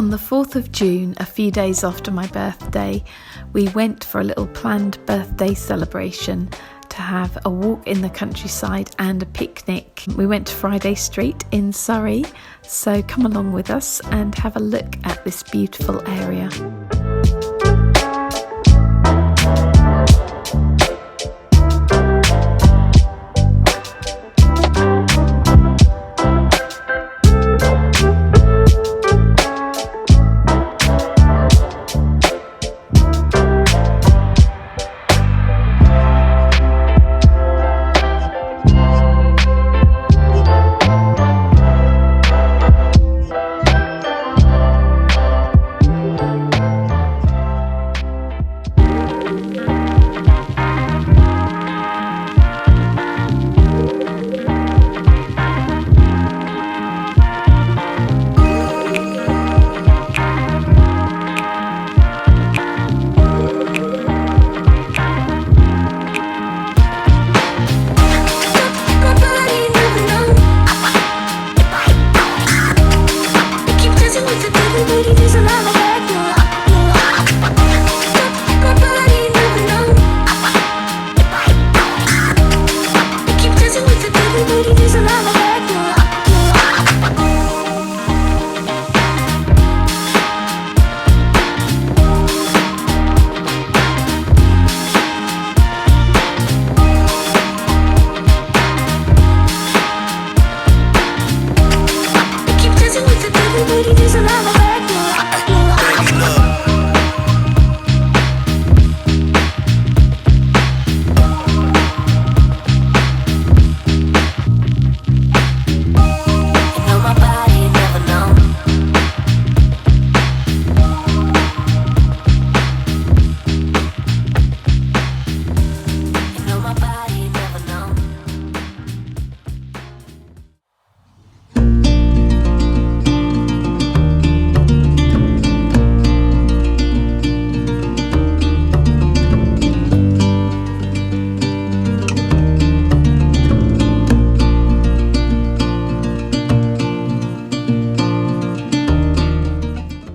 On the 4th of June, a few days after my birthday, we went for a little planned birthday celebration to have a walk in the countryside and a picnic. We went to Friday Street in Surrey, so come along with us and have a look at this beautiful area.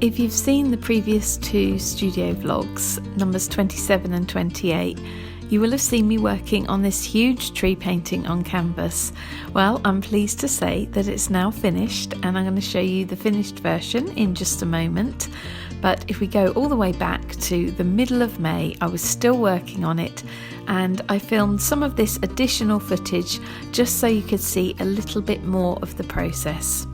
If you've seen the previous two studio vlogs, numbers 27 and 28, you will have seen me working on this huge tree painting on canvas. Well, I'm pleased to say that it's now finished, and I'm going to show you the finished version in just a moment. But if we go all the way back to the middle of May, I was still working on it, and I filmed some of this additional footage just so you could see a little bit more of the process.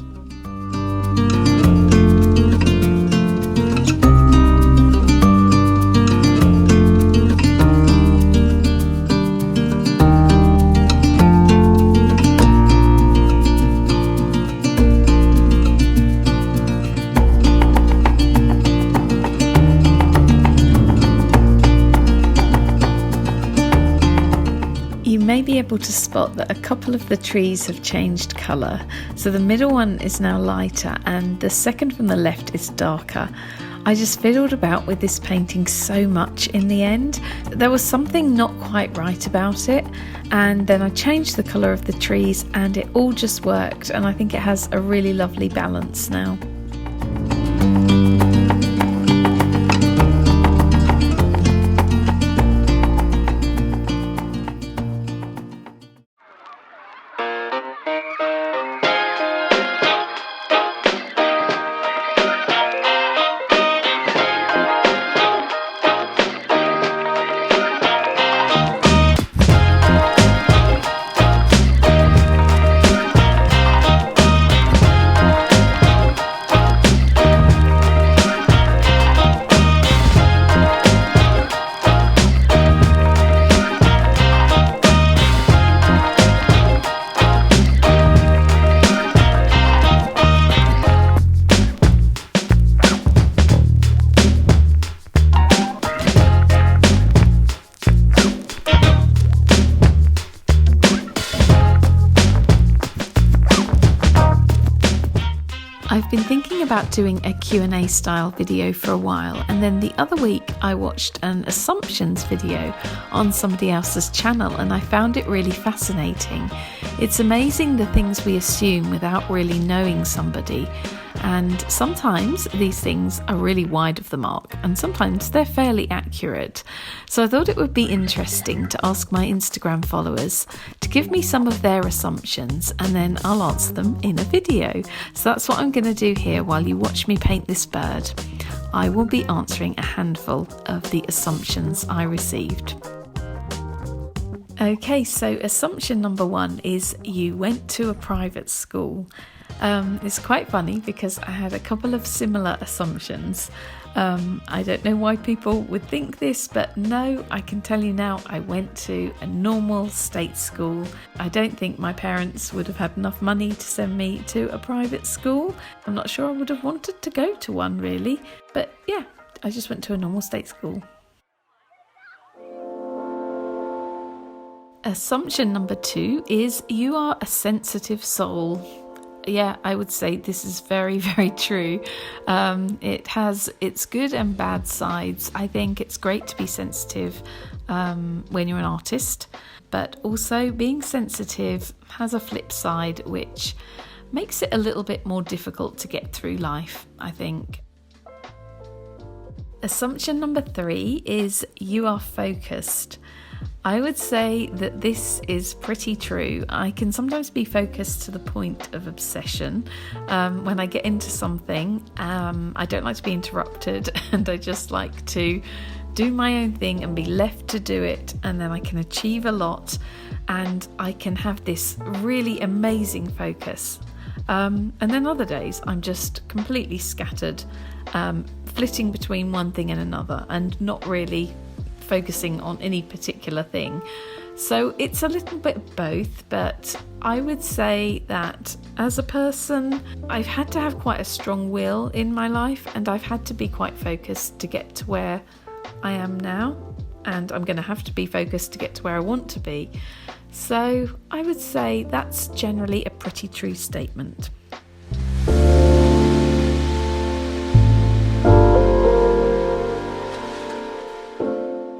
You may be able to spot that a couple of the trees have changed colour. So the middle one is now lighter and the second from the left is darker. I just fiddled about with this painting so much in the end. There was something not quite right about it, and then I changed the colour of the trees and it all just worked, and I think it has a really lovely balance now. I've been thinking about doing a Q&A style video for a while, and then the other week I watched an assumptions video on somebody else's channel and I found it really fascinating. It's amazing the things we assume without really knowing somebody, And sometimes these things are really wide of the mark, and sometimes they're fairly accurate. So I thought it would be interesting to ask my Instagram followers to give me some of their assumptions, and then I'll answer them in a video. So that's what I'm going to do here while you watch me paint this bird. I will be answering a handful of the assumptions I received. Okay, so assumption number 1 is you went to a private school. It's quite funny because I had a couple of similar assumptions. I don't know why people would think this, but no, I can tell you now, I went to a normal state school. I don't think my parents would have had enough money to send me to a private school. I'm not sure I would have wanted to go to one really, but yeah, I just went to a normal state school. Assumption number 2 is you are a sensitive soul. Yeah, I would say this is very, very true. It has its good and bad sides. I think it's great to be sensitive when you're an artist, but also being sensitive has a flip side which makes it a little bit more difficult to get through life, I think. Assumption number 3 is you are focused. I would say that this is pretty true. I can sometimes be focused to the point of obsession. When I get into something, I don't like to be interrupted, and I just like to do my own thing and be left to do it, and then I can achieve a lot and I can have this really amazing focus. And then other days I'm just completely scattered, flitting between one thing and another and not really focusing on any particular thing. So it's a little bit of both, but I would say that as a person, I've had to have quite a strong will in my life, and I've had to be quite focused to get to where I am now, and I'm going to have to be focused to get to where I want to be. So I would say that's generally a pretty true statement.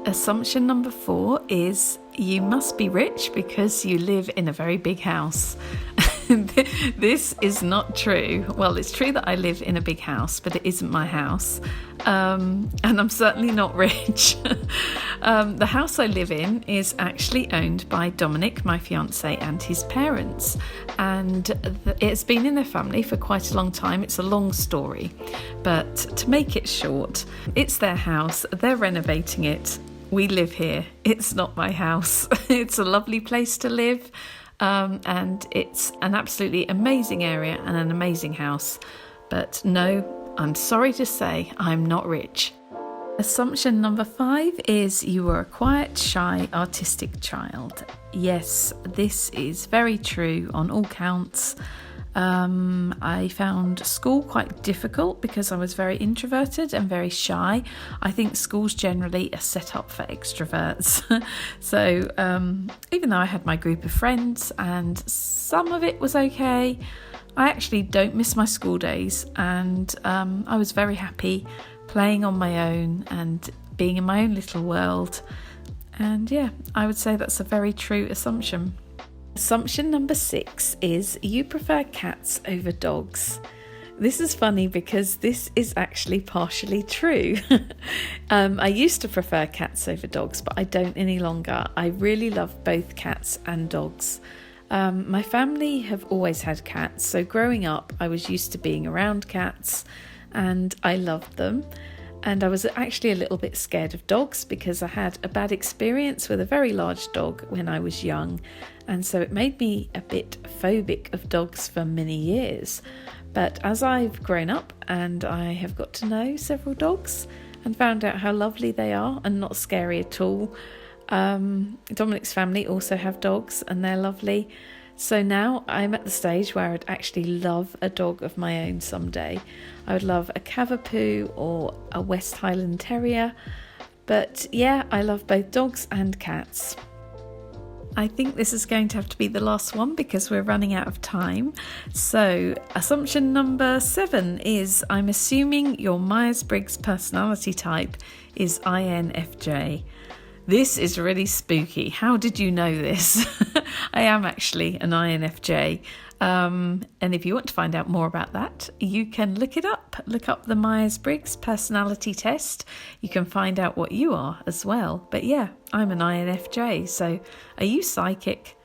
Assumption number 4 is you must be rich because you live in a very big house. This is not true. Well, it's true that I live in a big house, but it isn't my house. And I'm certainly not rich. The house I live in is actually owned by Dominic, my fiance, and his parents. And it's been in their family for quite a long time. It's a long story. But to make it short, it's their house. They're renovating it. We live here. It's not my house. It's a lovely place to live. And it's an absolutely amazing area and an amazing house. But no, I'm sorry to say I'm not rich. Assumption number 5 is you were a quiet, shy, artistic child. Yes, this is very true on all counts. I found school quite difficult because I was very introverted and very shy. I think schools generally are set up for extroverts. So even though I had my group of friends and some of it was okay, I actually don't miss my school days, and I was very happy playing on my own and being in my own little world. And yeah, I would say that's a very true assumption. Assumption number 6 is you prefer cats over dogs. This is funny because this is actually partially true. I used to prefer cats over dogs, but I don't any longer. I really love both cats and dogs. My family have always had cats, so growing up I was used to being around cats and I loved them. And I was actually a little bit scared of dogs because I had a bad experience with a very large dog when I was young. And so it made me a bit phobic of dogs for many years. But as I've grown up and I have got to know several dogs and found out how lovely they are and not scary at all, Dominic's family also have dogs and they're lovely. So now I'm at the stage where I'd actually love a dog of my own someday. I would love a Cavapoo or a West Highland Terrier. But yeah, I love both dogs and cats. I think this is going to have to be the last one because we're running out of time. So assumption number 7 is I'm assuming your Myers-Briggs personality type is INFJ. This is really spooky. How did you know this? I am actually an INFJ. And if you want to find out more about that, you can look it up. Look up the Myers-Briggs personality test. You can find out what you are as well. But yeah, I'm an INFJ, so are you psychic?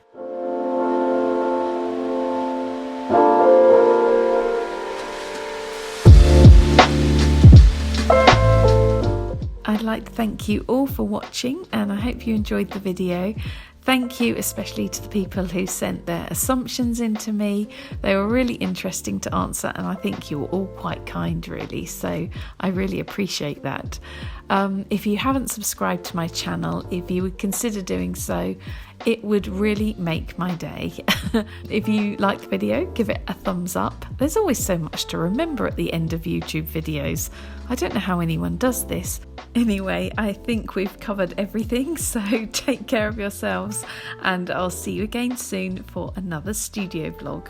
I'd like to thank you all for watching, and I hope you enjoyed the video. Thank you especially to the people who sent their assumptions into me. They were really interesting to answer, and I think you were all quite kind, really, so I really appreciate that. If you haven't subscribed to my channel, if you would consider doing so, it would really make my day. If you like the video, give it a thumbs up. There's always so much to remember at the end of YouTube videos. I don't know how anyone does this. Anyway, I think we've covered everything, so take care of yourselves, and I'll see you again soon for another studio vlog.